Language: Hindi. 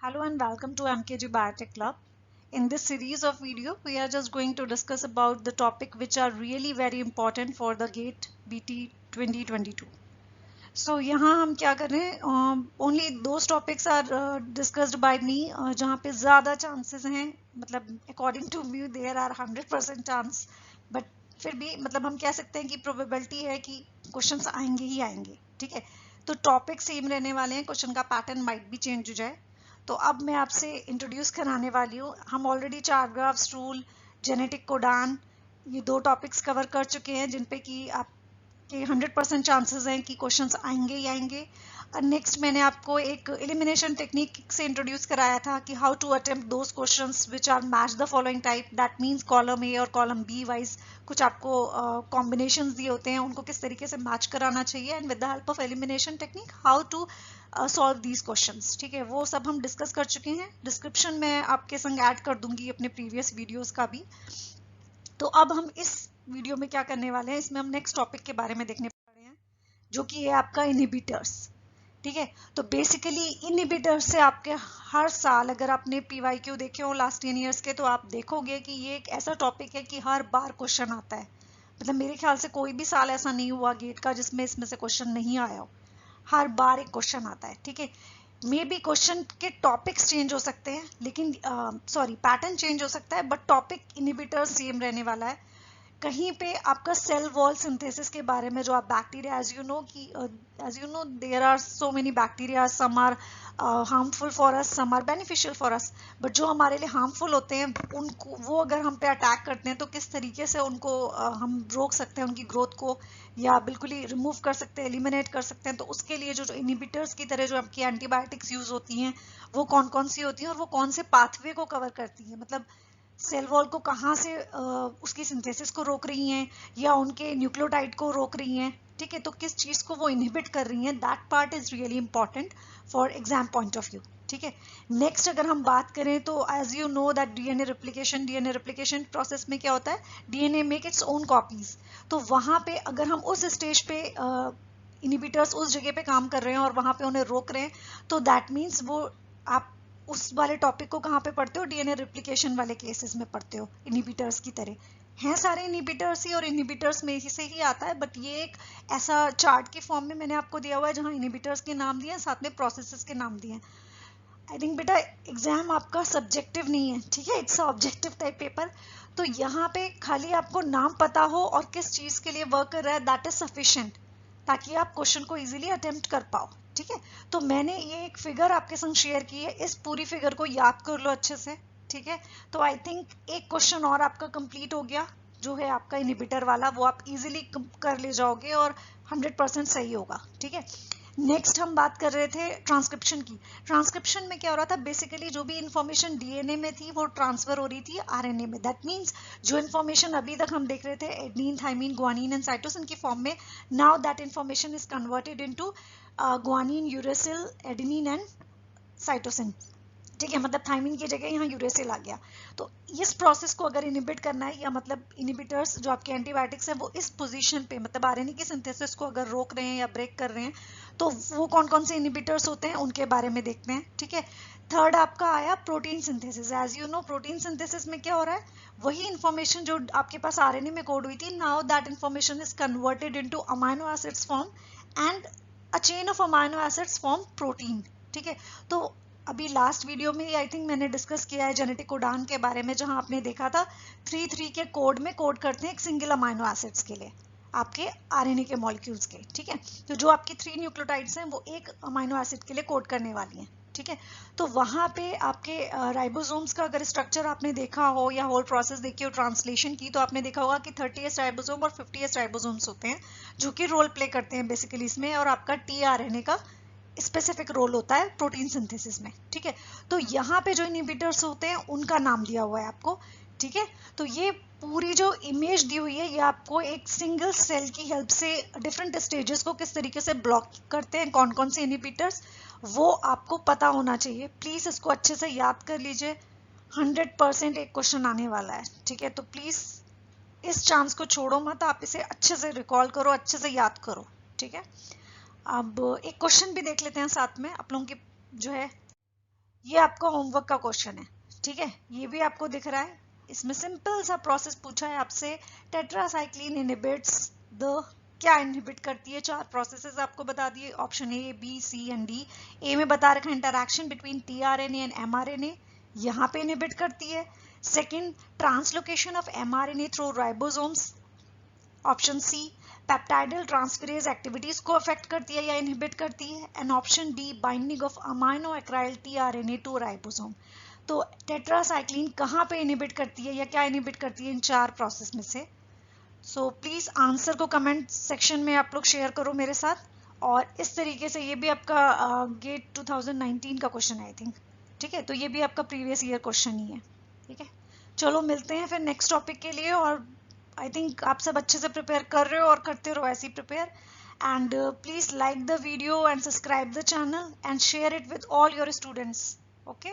Hello and welcome to MKG Biotech Club. In this series of video, we are just going to discuss about the topic which are really very important for the GATE BT 2022. So यहाँ हम क्या कर रहे हैं? Only those topics are discussed by me जहाँ पे ज़्यादा chances हैं, मतलब according to me there are 100% chance, but फिर भी मतलब हम कह सकते हैं कि probability है कि questions आएंगे ही आएंगे, ठीक है? तो topic same रहने वाले हैं, question का pattern might भी change हो जाए. तो अब मैं आपसे इंट्रोड्यूस कराने वाली हूँ. हम ऑलरेडी चारग्राफ्स रूल, जेनेटिक कोडान, ये दो टॉपिक्स कवर कर चुके हैं जिन पे कि आपके 100% चांसेस हैं कि क्वेश्चंस आएंगे ही आएंगे. नेक्स्ट मैंने आपको एक एलिमिनेशन टेक्निक से इंट्रोड्यूस कराया था कि how to attempt those questions which are match the following type. That means column A और कॉलम बी वाइज कुछ आपको कॉम्बिनेशंस दिए होते हैं, उनको किस तरीके से मैच कराना चाहिए, and with the help of elimination technique how to solve these questions. ठीक है, वो सब हम डिस्कस कर चुके हैं. डिस्क्रिप्शन में आपके संग ऐड कर दूंगी अपने प्रीवियस वीडियोस का भी. तो अब हम इस वीडियो में क्या करने वाले हैं, इसमें हम नेक्स्ट टॉपिक के बारे में देखने वाले हैं जो कि है आपका इनहिबिटर्स. ठीक है, तो बेसिकली इनहिबिटर्स से आपके हर साल अगर आपने PYQ देखे हो लास्ट 10 ईयर्स के, तो आप देखोगे कि ये एक ऐसा टॉपिक है कि हर बार क्वेश्चन आता है. मतलब मेरे ख्याल से कोई भी साल ऐसा नहीं हुआ गेट का जिसमें इसमें से क्वेश्चन नहीं आया हो. हर बार एक क्वेश्चन आता है. ठीक है, मे बी क्वेश्चन के टॉपिक्स चेंज हो सकते हैं, लेकिन पैटर्न चेंज हो सकता है, बट टॉपिक इनहिबिटर सेम रहने वाला है. कहीं पे आपका सेल वॉल सिंथेसिस के बारे में, जो आप bacteria, as you know there are so many bacteria, some are harmful for us, some are beneficial for us, but जो हमारे लिए हार्मफुल होते हैं उनको, वो अगर हम पे अटैक करते हैं तो किस तरीके से उनको हम रोक सकते हैं, उनकी ग्रोथ को, या बिल्कुल ही रिमूव कर सकते हैं, एलिमिनेट कर सकते हैं. तो उसके लिए जो इनहिबिटर्स की तरह जो आपकी एंटीबायोटिक्स यूज होती हैं, वो कौन कौन सी होती हैं और वो कौन से पाथवे को कवर करती हैं, मतलब सेल वॉल को कहाँ से उसकी सिंथेसिस को रोक रही हैं या उनके न्यूक्लियोटाइड को रोक रही हैं. ठीक है, तो किस चीज को वो इनहिबिट कर रही हैं, that part is really important for exam point of view. ठीक है, नेक्स्ट अगर हम बात करें तो as you know that DNA replication process में क्या होता है, DNA make its own copies. तो वहां पे अगर हम उस स्टेज पे इनहिबिटर्स उस जगह पे काम कर रहे हैं और वहां पे उन्हें रोक रहे हैं, तो दैट मीन्स वो आप उस वाले टॉपिक को कहाँ पे पढ़ते हो, डीएनए रिप्लिकेशन वाले केसेस में पढ़ते हो. इनहिबिटर्स की तरह हैं सारे इनहिबिटर्स ही, और इनहिबिटर्स में ही से ही आता है, बट ये एक ऐसा चार्ट के फॉर्म में मैंने आपको दिया हुआ है जहाँ इनहिबिटर्स के नाम दिए हैं, साथ में प्रोसेसेस के नाम दिए हैं. आई थिंक बेटा एग्जाम आपका सब्जेक्टिव नहीं है, ठीक है, इट्स ऑब्जेक्टिव टाइप पेपर. तो यहाँ पे खाली आपको नाम पता हो और किस चीज के लिए वर्क कर रहा है, दैट इज सफिशिएंट, ताकि आप क्वेश्चन को इजीली अटेम्प्ट कर पाओ. ठीक है, तो मैंने ये एक फिगर आपके संग शेयर की है, इस पूरी फिगर को याद कर लो अच्छे से. ठीक है, तो आई थिंक एक क्वेश्चन और आपका कंप्लीट हो गया, जो है आपका इनहिबिटर वाला, वो आप इजीली कर ले जाओगे और 100% सही होगा. ठीक है, नेक्स्ट हम बात कर रहे थे ट्रांसक्रिप्शन की. ट्रांसक्रिप्शन में क्या हो रहा था, बेसिकली जो भी इंफॉर्मेशन डीएनए में थी वो ट्रांसफर हो रही थी आरएनए में. दैट मीन्स जो इंफॉर्मेशन अभी तक हम देख रहे थे adenine, thymine, guanine and cytosine की फॉर्म में, now that information is converted into guanine, uracil, adenine and cytosine. ठीक है, मतलब थाइमिन की जगह यहाँ यूरेसिल आ गया. तो इस प्रोसेस को अगर इनहिबिट करना है, या मतलब इनहिबिटर्स जो आपके एंटीबायोटिक्स हैं वो इस पोजीशन पे, मतलब आरएनए की सिंथेसिस को अगर रोक रहे हैं या ब्रेक कर रहे हैं, तो वो कौन कौन से इनहिबिटर्स होते हैं उनके बारे में देखते हैं. ठीक है, थर्ड आपका आया protein synthesis. As you know protein synthesis में क्या हो रहा है, वही इंफॉर्मेशन जो आपके पास आरएनए में कोड हुई थी, now that information is converted into amino acids form and a chain of amino acids form protein. ठीक है, तो अभी लास्ट वीडियो में आई थिंक मैंने डिस्कस किया है जेनेटिक कोडान के बारे में, जहां आपने देखा था 3-3 के कोड में कोड करते हैं एक सिंगल अमाइनो एसिड्स के लिए, आपके आरएनए के मॉलिक्यूल्स के. ठीक है, तो जो आपकी 3 न्यूक्लियोटाइड्स हैं वो एक अमाइनो एसिड के लिए कोड करने वाली हैं. ठीक है, तो वहां पे आपके राइबोसोम्स का अगर स्ट्रक्चर आपने देखा हो या होल प्रोसेस देखी हो ट्रांसलेशन की, तो आपने देखा होगा कि 30s राइबोसोम और 50s राइबोसोम्स होते हैं जो कि रोल प्ले करते हैं बेसिकली इसमें, और आपका टीआरएनए का स्पेसिफिक रोल होता है प्रोटीन सिंथेसिस में. ठीक है, तो यहाँ पे जो इनहिबिटर्स होते हैं उनका नाम दिया हुआ है आपको. ठीक है, तो ये पूरी जो इमेज दी हुई है ये आपको एक सिंगल सेल की हेल्प से डिफरेंट स्टेजेस को किस तरीके से ब्लॉक करते हैं, कौन कौन से इनहिबिटर्स, वो आपको पता होना चाहिए. प्लीज इसको अच्छे से याद कर लीजिए, 100% एक क्वेश्चन आने वाला है. ठीक है, तो प्लीज इस चांस को छोड़ो मत, आप इसे अच्छे से रिकॉल करो, अच्छे से याद करो. ठीक है, अब एक क्वेश्चन भी देख लेते हैं साथ में आप लोगों की जो है. ये आपका होमवर्क का क्वेश्चन है, ठीक है, ये भी आपको दिख रहा है। इसमें सिंपल सा प्रोसेस पूछा है आपसे, टेट्रासाइक्लिन इनहिबिट्स द, क्या इनहिबिट करती है, 4 प्रोसेसेस आपको बता दिए, option A, B, C and D. A में बता रखा है interaction between tRNA and mRNA, यहाँ पे इनहिबिट करती है। Second, translocation of mRNA through ribosomes, option C, peptidyl transferase activities को अफेक्ट करती है या इनहिबिट करती है, and option D, binding of amino acryl tRNA to ribosome. तो टेट्रासाइक्लिन कहाँ पे इनहिबिट करती है या क्या इनहिबिट करती है इन 4 प्रोसेस में से? सो प्लीज आंसर को कमेंट सेक्शन में आप लोग शेयर करो मेरे साथ। और इस तरीके से ये भी आपका गेट 2019 का क्वेश्चन है आई थिंक, ठीक है, तो ये भी आपका प्रीवियस ईयर क्वेश्चन ही है, ठीक है। चलो मिलते हैं फिर नेक्स्ट टॉपिक के लिए, और आई थिंक आप सब अच्छे से प्रिपेयर कर रहे हो और करते रहो ऐसे ही prepare. And please like the video and subscribe the channel and share it with all your students, okay.